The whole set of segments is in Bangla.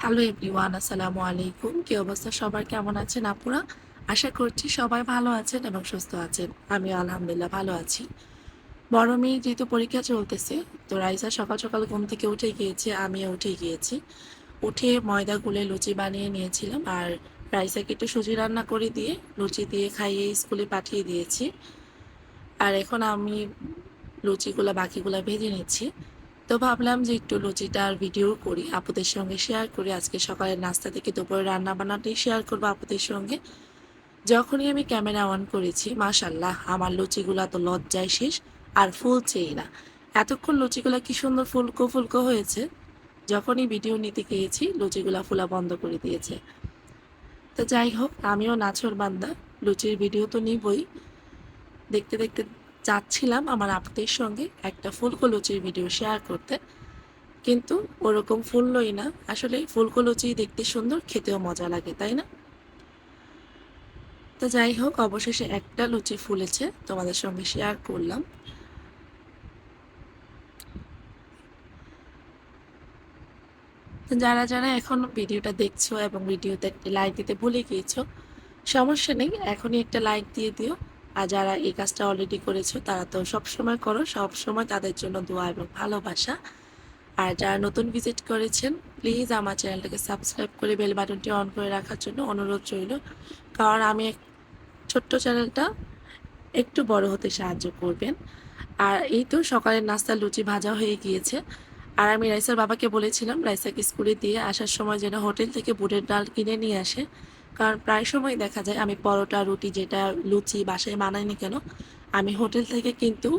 হ্যালো এভরিওয়ান, আসসালামু আলাইকুম। কি অবস্থা সবার, কেমন আছেন আপুরা? আশা করছি সবাই ভালো আছেন এবং সুস্থ আছেন। আমিও আলহামদুলিল্লাহ ভালো আছি। বড় মেয়ের যেহেতু পরীক্ষা চলতেছে, তো রাইসা সকাল সকাল ঘুম থেকে উঠে গিয়েছে, আমিও উঠে গিয়েছি। উঠে ময়দা গুলে লুচি বানিয়ে নিয়েছিলাম, আর রাইসাকে একটু সুজি রান্না করে দিয়ে লুচি দিয়ে খাইয়ে স্কুলে পাঠিয়ে দিয়েছি। আর এখন আমি লুচিগুলা বাকিগুলা ভেজে নিচ্ছি। তো ভাবলাম যে একটু লুচিটার ভিডিও করি, আপুদের সঙ্গে শেয়ার করি। আজকে সকালের নাস্তা থেকে দুপুরে রান্না বান্নাটাই শেয়ার করবো আপুদের সঙ্গে। যখনই আমি ক্যামেরা অন করেছি, মাশাল্লাহ আমার লুচিগুলা তো লজ্জায় শেষ, আর ফুলছেই না। এতক্ষণ লুচিগুলা কি সুন্দর ফুলকো ফুলকো হয়েছে, যখনই ভিডিও নিতে গিয়েছি লুচিগুলা ফুলা বন্ধ করে দিয়েছে। তো যাই হোক, আমিও নাছোড়বান্দা, লুচির ভিডিও তো নিবই। দেখতে দেখতে চাচ্ছিলাম আমার আপুদের সঙ্গে একটা ফুলকো লুচির ভিডিও শেয়ার করতে, কিন্তু ওরকম ফুললোই না। আসলে ফুলকো লুচি দেখতে সুন্দর, খেতেও মজা লাগে, তাই না? তো যাই হোক, অবশেষে একটা লুচি ফুলেছে, তোমাদের সঙ্গে শেয়ার করলাম। তো যারা যারা এখন ভিডিওটা দেখছো এবং ভিডিওতে একটি লাইক দিতে ভুলে গিয়েছো, সমস্যা নেই, এখনই একটা লাইক দিয়ে দিও। আর যারা এই কাজটা অলরেডি করেছো তারা তো সবসময় করো, সবসময় তাদের জন্য দোয়া এবং ভালোবাসা। আর যারা নতুন ভিজিট করেছেন, প্লিজ আমার চ্যানেলটাকে সাবস্ক্রাইব করে বেল বাটনটি অন করে রাখার জন্য অনুরোধ রইল। কারণ আমি ছোট্ট চ্যানেলটা একটু বড় হতে সাহায্য করবেন। আর এই তো সকালের নাস্তা লুচি ভাজা হয়ে গিয়েছে। আর আমি রাইসার বাবাকে বলেছিলাম রাইসাকে স্কুলে দিয়ে আসার সময় যেন হোটেল থেকে বুটের ডাল কিনে নিয়ে আসে। কারণ প্রায় সময় দেখা যায় আমি পরোটা রুটি যেটা লুচি বাসায় বানাইনি কেন, আমি হোটেল থেকে কিন্তু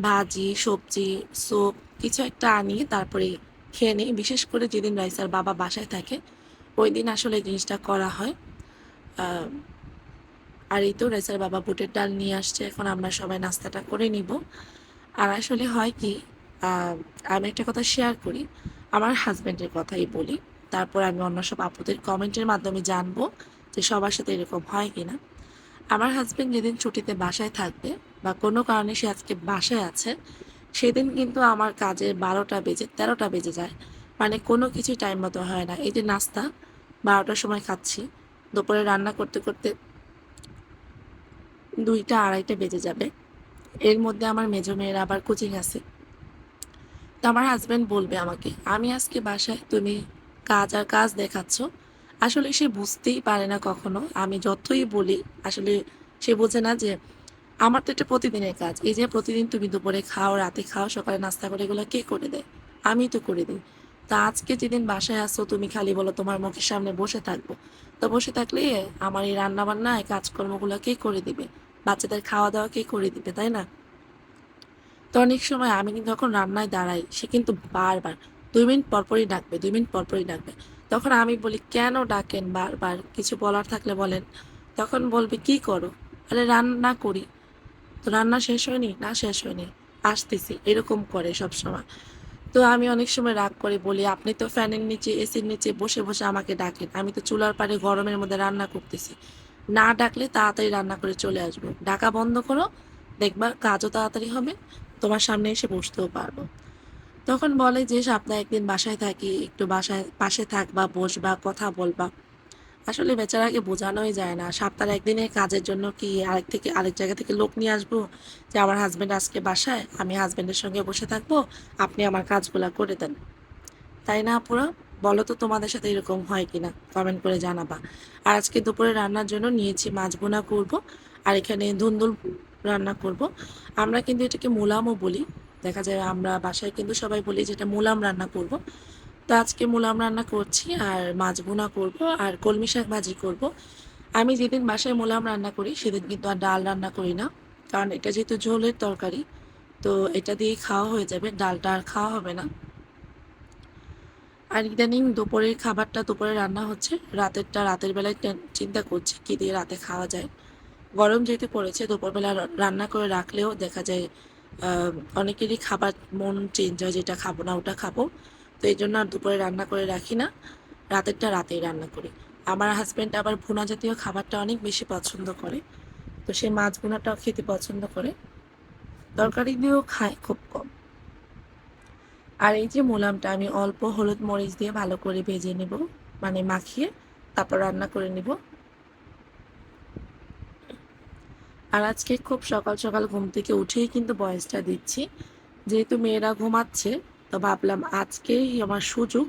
ভাজি সবজি স্যুপ কিছু একটা আনি, তারপরে খেয়ে নিই। বিশেষ করে যেদিন রাইসার বাবা বাসায় থাকে ওই দিন আসলে এই জিনিসটা করা হয়। আর এই তো রাইসার বাবা বুটের ডাল নিয়ে আসছে, এখন আমরা সবাই নাস্তাটা করে নিব। আর আসলে হয় কি, আহ, আমি একটা কথা শেয়ার করি, আমার হাজব্যান্ডের কথাই বলি, তারপর আমি অন্য সব আপুদের কমেন্টের মাধ্যমে জানবো যে সবার সাথে এরকম হয় কিনা। আমার হাজব্যান্ড যেদিন ছুটিতে বাসায় থাকবে বা কোনো কারণে সে আজকে বাসায় আছে, সেদিন কিন্তু আমার কাজের 12টা বেজে 13টা বেজে যায়। মানে কোনো কিছুই টাইম মতো হয় না। এই যে নাস্তা 12টার সময় খাচ্ছি, দুপুরে রান্না করতে করতে 2টা 2:30 বেজে যাবে। এর মধ্যে আমার মেজো মেয়ের আবার কোচিং আছে। তো আমার হাজব্যান্ড বলবে আমাকে, আমি আজকে বাসায়, তুমি কাজ আর কাজ দেখাচ্ছ। আসলে সে বুঝতেই পারে না কখনো, আমি যতই বলি আসলে সে বোঝে না যে আমার তো এটা প্রতিদিনের কাজ। এই যে প্রতিদিন তুমি দুপুরে খাও, রাতে খাও, সকালে নাস্তা করে, এগুলো কে করে দেয়? আমি তো করে দিই। তা আজকে যেদিন বাসায় আসছো তুমি খালি বলো তোমার মুখের সামনে বসে থাকবো। তো বসে থাকলে আমার এই রান্না বান্না এই কাজকর্মগুলো কে করে দিবে? বাচ্চাদের খাওয়া দাওয়া কে করে দিবে, তাই না? তো অনেক সময় আমি কিন্তু যখন রান্নায় দাঁড়াই, সে কিন্তু বারবার 2 মিনিট পরপরই ডাকবে, 2 মিনিট পরপরই ডাকবে। তখন আমি বলি, কেন ডাকেন বারবার? কিছু বলার থাকলে বলেন। তখন বলবে, কি করো? আরে রান্না করি। তো রান্না শেষ হয়নি? না, শেষ হয়নি, আসতেছি, এরকম করে সব সময়। তো আমি অনেক সময় রাগ করে বলি, আপনি তো ফ্যানের নিচে এসির নিচে বসে বসে আমাকে ডাকেন, আমি তো চুলার পাড়ে গরমের মধ্যে রান্না করতেছি। না ডাকলে তাড়াতাড়ি রান্না করে চলে আসবো, ডাকা বন্ধ করো, দেখবা কাজও তাড়াতাড়ি হবে, তোমার সামনে এসে বসতেও পারবো। তখন বলে যে সপ্তাহে একদিন বাসায় থাকি, একটু বাসায় পাশে থাকবা, বসবা, কথা বলবা। আসলে বেচারাকে বোঝানোই যায় না, সপ্তাহে একদিনের কাজের জন্য কি আরেক থেকে আরেক জায়গা থেকে লোক নিয়ে আসবো যে আমার হাজবেন্ড আজকে বাসায়, আমি হাজবেন্ডের সঙ্গে বসে থাকবো, আপনি আমার কাজগুলা করে দেন। তাই না আপুরা? বলো তো তোমাদের সাথে এরকম হয় কিনা, কমেন্ট করে জানাবা। আর আজকে দুপুরে রান্নার জন্য নিয়েছি মাছ ভুনা করব, আর এখানে ধুন্দুল রান্না করব। আমরা কিন্তু এটাকে মুলামও বলি। দেখা যায় আমরা বাসায় কিন্তু সবাই বলি যেটা মুলাম রান্না করব। তো আজকে মুলাম রান্না করছি, আর মাছ ভুনা করব, আর কলমি শাক ভাজি করব। আমি যেদিন বাসায় মুলাম রান্না করি সেদিন কিন্তু আর ডাল রান্না করি না, কারণ এটা যেহেতু ঝোলের তরকারি, তো এটা দিয়েই খাওয়া হয়ে যাবে, ডালটা আর খাওয়া হবে না। আর ইদানিং দুপুরের খাবারটা দুপুরে রান্না হচ্ছে, রাতেরটা রাতের বেলায় চিন্তা করছি কি দিয়ে রাতে খাওয়া যায়। গরম যেহেতু পড়েছে, দুপুরবেলা রান্না করে রাখলেও দেখা যায় আহ, অনেকেরই খাবার মন চেঞ্জ হয়, যেটা খাবো না ওটা খাবো। তো এই জন্য আর দুপুরে রান্না করে রাখি না, রাতেরটা রাতেই রান্না করি। আমার হাজব্যান্ড আবার ভুনা জাতীয় খাবারটা অনেক বেশি পছন্দ করে, তো সে মাছ ভুনাটাও খেতে পছন্দ করে, তরকারি দিয়েও খায় খুব কম। আর এই যে মুলামটা আমি অল্প হলুদ মরিচ দিয়ে ভালো করে ভেজে নেব, মানে মাখিয়ে তারপর রান্না করে নেব। আর আজকে খুব সকাল সকাল ঘুম থেকে উঠেই কিন্তু ভয়েসটা দিচ্ছি, যেহেতু মেয়েরা ঘুমাচ্ছে। তো ভাবলাম আজকেই আমার সুযোগ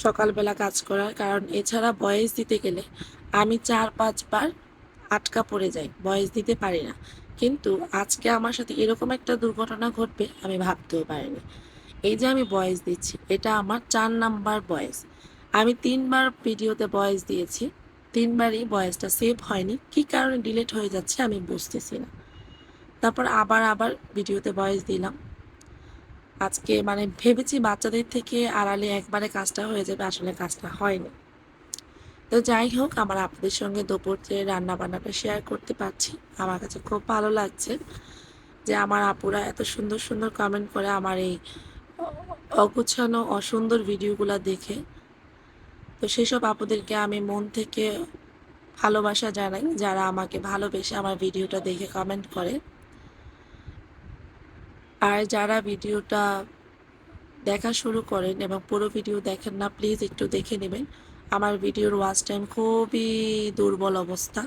সকালবেলা কাজ করার, কারণ এছাড়া ভয়েস দিতে গেলে আমি 4-5 বার আটকা পড়ে যাই, ভয়েস দিতে পারি না। কিন্তু আজকে আমার সাথে এরকম একটা দুর্ঘটনা ঘটবে আমি ভাবতেও পারিনি। এই যে আমি ভয়েস দিচ্ছি, এটা আমার 4 নাম্বার ভয়েস। আমি 3 বার ভিডিওতে ভয়েস দিয়েছি, 3বারই ভয়েসটা সেভ হয়নি, কি কারণে ডিলিট হয়ে যাচ্ছে আমি বুঝতেছি না। তারপর আবার আবার ভিডিওতে ভয়েস দিলাম। আজকে মানে ভেবেছি বাচ্চাদের থেকে আড়ালে একবারে কাজটা হয়ে যাবে, আসলে কাজটা হয়নি। তো যাই হোক, আমার আপনাদের সঙ্গে দুপুরে রান্না বান্নাটা শেয়ার করতে পারছি, আমার কাছে খুব ভালো লাগছে যে আমার আপুরা এত সুন্দর সুন্দর কমেন্ট করে আমার এই অগুছানো অসুন্দর ভিডিওগুলো দেখে। তো সেসব আপুদেরকে আমি মন থেকে ভালোবাসা জানাই, যারা আমাকে ভালোবেসে আমার ভিডিওটা দেখে কমেন্ট করে। আর যারা ভিডিওটা দেখা শুরু করেন এবং পুরো ভিডিও দেখেন না, প্লিজ একটু দেখে নেবেন। আমার ভিডিওর ওয়াচ টাইম খুবই দুর্বল অবস্থা,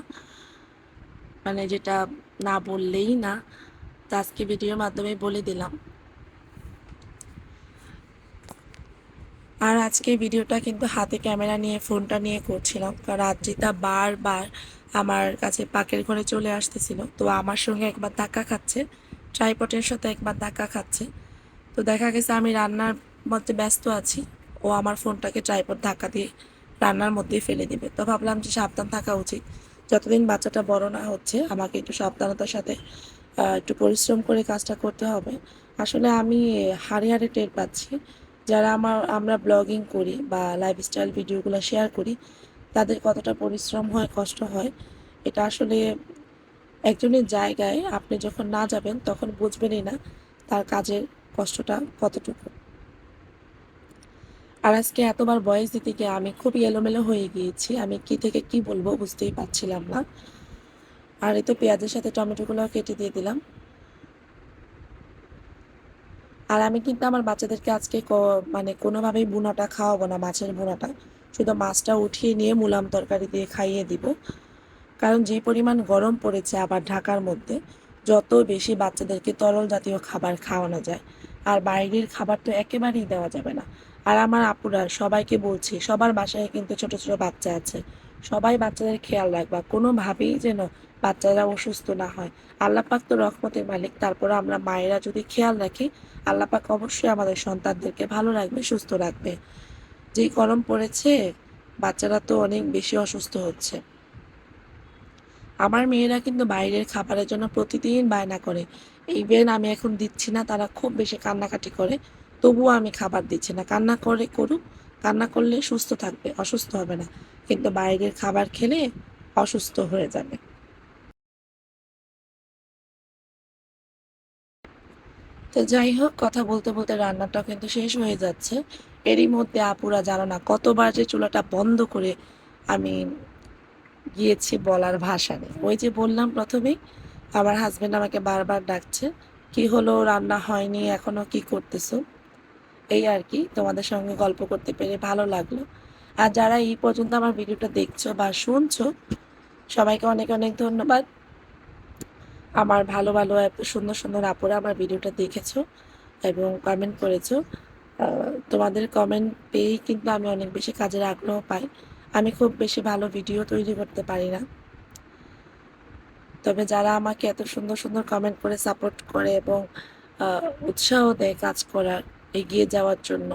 মানে যেটা না বললেই না। তো আজকে ভিডিওর মাধ্যমে বলে দিলাম। আর আজকে ভিডিওটা কিন্তু হাতে ক্যামেরা নিয়ে ফোনটা নিয়ে করছিলাম, কারণ রাত্রিটা বারবার আমার কাছে পাকের ঘরে চলে আসতেছিল। তো আমার সঙ্গে একবার ধাক্কা খাচ্ছে, ট্রাইপডের সাথে একবার ধাক্কা খাচ্ছে। তো দেখা গেছে আমি রান্নার মধ্যে ব্যস্ত আছি, ও আমার ফোনটাকে ট্রাইপড ধাক্কা দিয়ে রান্নার মধ্যেই ফেলে দিবে। তো ভাবলাম যে সাবধান থাকা উচিত, যতদিন বাচ্চাটা বড় না হচ্ছে আমাকে একটু সাবধানতার সাথে একটু পরিশ্রম করে কাজটা করতে হবে। আসলে আমি হাড়ে হাড়ে টের পাচ্ছি, যারা আমরা ব্লগিং করি বা লাইফস্টাইল ভিডিওগুলো শেয়ার করি, তাদের কতটা পরিশ্রম হয়, কষ্ট হয়। এটা আসলে একজনের জায়গায় আপনি যখন না যাবেন তখন বুঝবেনই না তার কাজের কষ্টটা কতটুকু। আর আজকে এতবার ভয়েস দিতে গিয়ে আমি খুবই এলোমেলো হয়ে গিয়েছি, আমি কি থেকে কি বলবো বুঝতেই পারছিলাম না। আর এই তো পেঁয়াজের সাথে টমেটোগুলো কেটে দিয়ে দিলাম। আর আমি কিন্তু আমার বাচ্চাদেরকে আজকে মানে কোনোভাবেই ভুনাটা খাওয়াবো না, মাছের ভুনাটা। শুধু মাছটা উঠিয়ে নিয়ে মুলাম তরকারি দিয়ে খাইয়ে দিব, কারণ যে পরিমাণ গরম পড়েছে আবার ঢাকার মধ্যে, যত বেশি বাচ্চাদেরকে তরল জাতীয় খাবার খাওয়ানো যায়। আর বাইরের খাবার তো একেবারেই দেওয়া যাবে না। আর আমার আপুরা সবাইকে বলছি, সবার বাসায় কিন্তু ছোট ছোট বাচ্চা আছে, সবাই বাচ্চাদের খেয়াল রাখবা, কোনোভাবেই যেন বাচ্চারা অসুস্থ না হয়। আল্লাহ পাক তো রহমতের মালিক, তারপরে আমরা মায়েরা যদি খেয়াল রাখি, আল্লাহ পাক অবশ্যই আমাদের সন্তানদেরকে ভালো রাখবে, সুস্থ রাখবে। যেই গরম পড়েছে, বাচ্চারা তো অনেক বেশি অসুস্থ হচ্ছে। আমার মেয়েরা কিন্তু বাইরের খাবারের জন্য প্রতিদিন বায়না করে। ইভেন আমি এখন দিচ্ছি না, তারা খুব বেশি কান্নাকাটি করে, তবুও আমি খাবার দিচ্ছি না। কান্না করে করুক, কান্না করলে সুস্থ থাকবে, অসুস্থ হবে না, কিন্তু বাইরের খাবার খেলে অসুস্থ হয়ে যাবে। তো যাই হোক, কথা বলতে বলতে রান্নাটাও কিন্তু শেষ হয়ে যাচ্ছে। এরই মধ্যে আপুরা জানো না কতবার যে চুলাটা বন্ধ করে আমি গিয়েছি বলার ভাষা নেই। ওই যে বললাম প্রথমেই, আমার হাজবেন্ড আমাকে বারবার ডাকছে, কি হলো, রান্না হয়নি এখনো, কি করতেছো? এই আর কি, তোমাদের সঙ্গে গল্প করতে পেরে ভালো লাগলো। আর যারা এই পর্যন্ত আমার ভিডিওটা দেখছো বা শুনছো, সবাইকে অনেক অনেক ধন্যবাদ। আমার ভালো ভালো এত সুন্দর সুন্দর আপুরা আমার ভিডিওটা দেখেছো এবং কমেন্ট করেছো। তোমাদের কমেন্ট পেয়েই কিন্তু আমি অনেক বেশি কাজের আগ্রহ পাই। আমি খুব বেশি ভালো ভিডিও তৈরি করতে পারি না, তবে যারা আমাকে এত সুন্দর সুন্দর কমেন্ট করে সাপোর্ট করে এবং উৎসাহ দেয় কাজ করার, এগিয়ে যাওয়ার জন্য,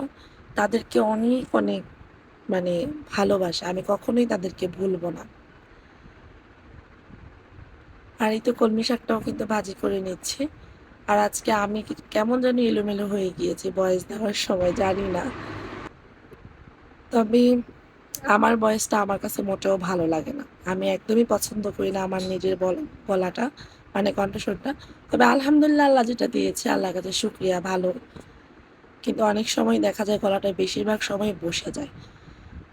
তাদেরকে অনেক অনেক মানে ভালোবাসা, আমি কখনোই তাদেরকে ভুলবো না। আর এই তো কলমি শাকটাও কিন্তু ভাজি করে নিচ্ছি। আর আজকে আমি কেমন যেন এলোমেলো হয়ে গিয়েছি ভয়েস দেওয়ার সময়, জানি না। তবে আমার ভয়েসটা আমার কাছে মোটেও ভালো লাগে না, আমি একদমই পছন্দ করি না আমার নিজের গলাটা, মানে কণ্ঠস্বরটা। তবে আলহামদুলিল্লাহ, আল্লাহ যেটা দিয়েছে আল্লাহর কাছে শুক্রিয়া, ভালো। কিন্তু অনেক সময় দেখা যায় গলাটা বেশিরভাগ সময় বসে যায়।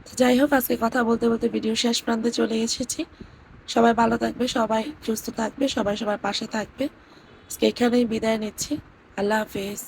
তো যাই হোক, আজকে কথা বলতে বলতে ভিডিও শেষ প্রান্তে চলে এসেছি। সবাই ভালো থাকবে, সবাই সুস্থ থাকবে, সবাই সবার পাশে থাকবে। আজকে এখানেই বিদায় নিচ্ছি। আল্লাহ হাফেজ।